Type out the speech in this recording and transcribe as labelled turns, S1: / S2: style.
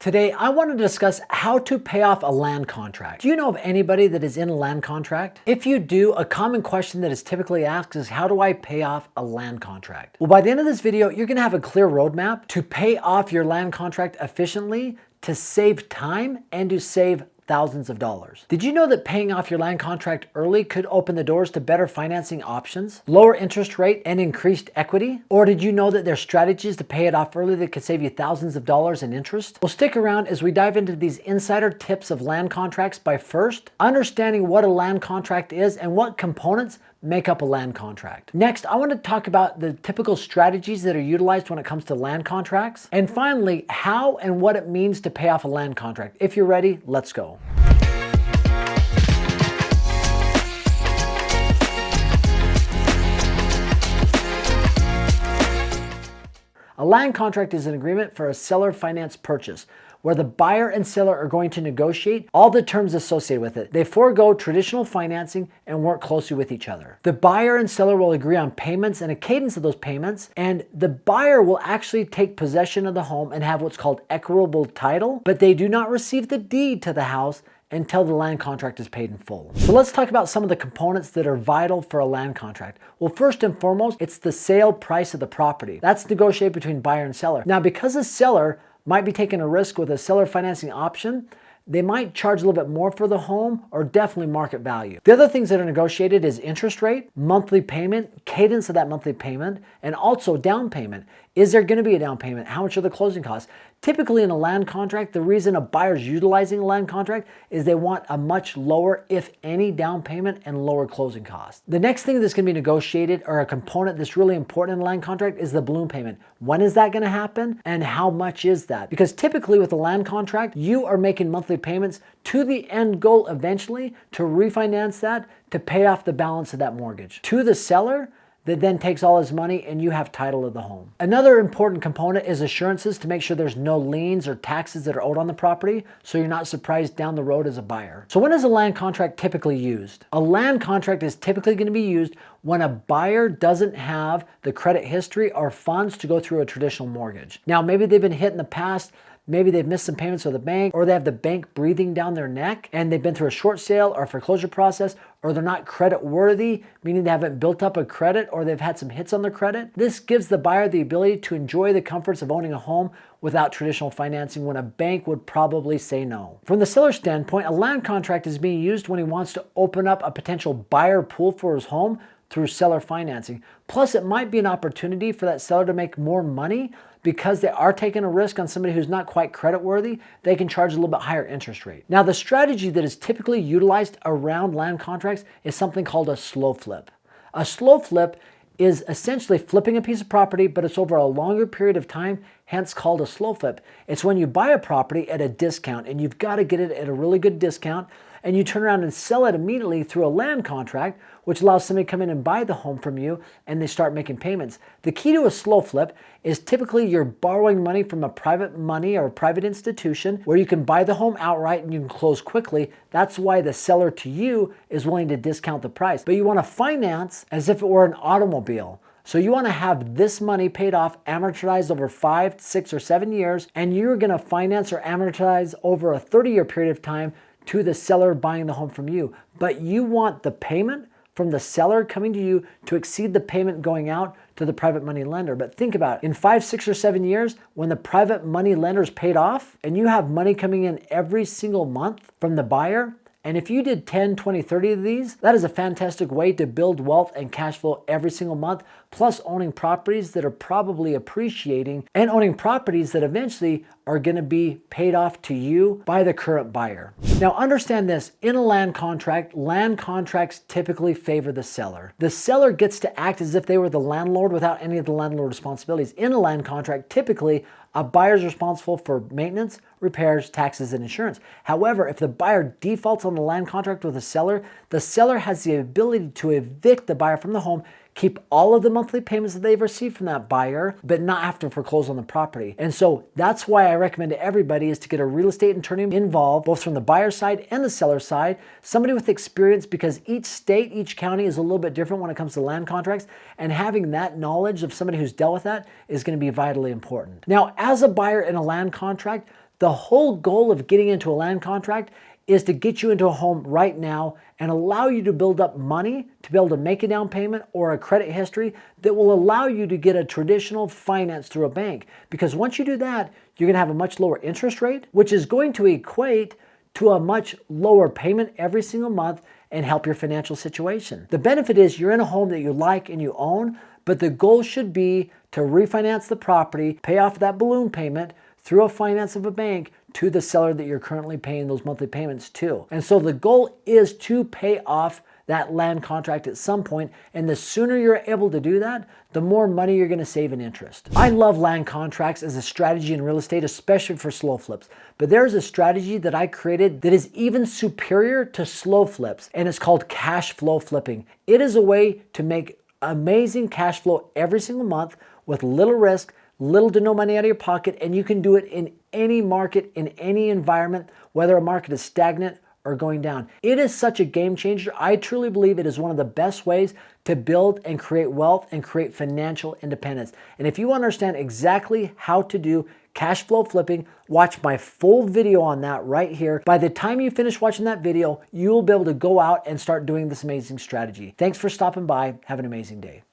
S1: Today, I want to discuss how to pay off a land contract. Do you know of anybody that is in a land contract? If you do, a common question that is typically asked is, how do I pay off a land contract? Well, by the end of this video, you're going to have a clear roadmap to pay off your land contract efficiently, to save time, and to save thousands of dollars. Did you know that paying off your land contract early could open the doors to better financing options, lower interest rate, and increased equity? Or did you know that there's strategies to pay it off early that could save you thousands of dollars in interest? Well, stick around as we dive into these insider tips of land contracts by first understanding what a land contract is and what components make up a land contract. Next, I want to talk about the typical strategies that are utilized when it comes to land contracts. And finally, how and what it means to pay off a land contract. If you're ready, let's go. A land contract is an agreement for a seller finance purchase, where the buyer and seller are going to negotiate all the terms associated with it. They forego traditional financing and work closely with each other. The buyer and seller will agree on payments and a cadence of those payments, and the buyer will actually take possession of the home and have what's called equitable title, but they do not receive the deed to the house until the land contract is paid in full. So let's talk about some of the components that are vital for a land contract. Well, first and foremost, it's the sale price of the property. That's negotiated between buyer and seller. Now, because the seller might be taking a risk with a seller financing option, they might charge a little bit more for the home, or definitely market value. The other things that are negotiated is interest rate, monthly payment, cadence of that monthly payment, and also down payment. Is there going to be a down payment? How much are the closing costs? Typically in a land contract, the reason a buyer's utilizing a land contract is they want a much lower, if any, down payment and lower closing costs. The next thing that's going to be negotiated, or a component that's really important in a land contract, is the balloon payment. When is that going to happen, and how much is that? Because typically with a land contract, you are making monthly payments to the end goal eventually to refinance that, to pay off the balance of that mortgage. To the seller, that then takes all his money and you have title of the home. Another important component is assurances to make sure there's no liens or taxes that are owed on the property, so you're not surprised down the road as a buyer. So when is a land contract typically used? A land contract is typically going to be used when a buyer doesn't have the credit history or funds to go through a traditional mortgage. Now, maybe they've been hit in the past. Maybe they've missed some payments with the bank, or they have the bank breathing down their neck and they've been through a short sale or foreclosure process, or they're not credit worthy, meaning they haven't built up a credit, or they've had some hits on their credit. This gives the buyer the ability to enjoy the comforts of owning a home without traditional financing when a bank would probably say no. From the seller's standpoint, a land contract is being used when he wants to open up a potential buyer pool for his home through seller financing. Plus, it might be an opportunity for that seller to make more money because they are taking a risk on somebody who's not quite credit worthy. They can charge a little bit higher interest rate. Now, the strategy that is typically utilized around land contracts is something called a slow flip. A slow flip is essentially flipping a piece of property, but it's over a longer period of time, hence called a slow flip. It's when you buy a property at a discount, and you've got to get it at a really good discount, and you turn around and sell it immediately through a land contract, which allows somebody to come in and buy the home from you, and they start making payments. The key to a slow flip is typically you're borrowing money from a private money or a private institution where you can buy the home outright and you can close quickly. That's why the seller to you is willing to discount the price. But you want to finance as if it were an automobile. So you want to have this money paid off, amortized over 5, 6, or 7 years, and you're going to finance or amortize over a 30-year period of time to the seller buying the home from you. But you want the payment from the seller coming to you to exceed the payment going out to the private money lender. But think about it. In 5, 6, or 7 years, when the private money lender is paid off and you have money coming in every single month from the buyer, and if you did 10, 20, 30 of these, that is a fantastic way to build wealth and cash flow every single month, plus owning properties that are probably appreciating and owning properties that eventually are going to be paid off to you by the current buyer. Now understand this, in a land contracts typically favor the seller. The seller gets to act as if they were the landlord without any of the landlord responsibilities. In a land contract, typically a buyer is responsible for maintenance, repairs, taxes, and insurance. However, if the buyer defaults on the land contract with the seller has the ability to evict the buyer from the home, keep all of the monthly payments that they've received from that buyer, but not have to foreclose on the property. And so that's why I recommend to everybody is to get a real estate attorney involved, both from the buyer side and the seller side, somebody with experience, because each state, each county is a little bit different when it comes to land contracts, and having that knowledge of somebody who's dealt with that is going to be vitally important. Now, as a buyer in a land contract, The whole goal of getting into a land contract is to get you into a home right now and allow you to build up money to be able to make a down payment or a credit history that will allow you to get a traditional finance through a bank. Because once you do that, you're going to have a much lower interest rate, which is going to equate to a much lower payment every single month and help your financial situation. The benefit is you're in a home that you like and you own, but the goal should be to refinance the property, pay off that balloon payment through a finance of a bank to the seller that you're currently paying those monthly payments to. And so the goal is to pay off that land contract at some point, and the sooner you're able to do that, the more money you're going to save in interest. I love land contracts as a strategy in real estate, especially for slow flips. But there's a strategy that I created that is even superior to slow flips, and it's called cash flow flipping. It is a way to make amazing cash flow every single month with little risk, little to no money out of your pocket, and you can do it in any market, in any environment, whether a market is stagnant or going down. It is such a game changer. I truly believe it is one of the best ways to build and create wealth and create financial independence. And if you understand exactly how to do cash flow flipping, watch my full video on that right here. By the time you finish watching that video, you will be able to go out and start doing this amazing strategy. Thanks for stopping by. Have an amazing day.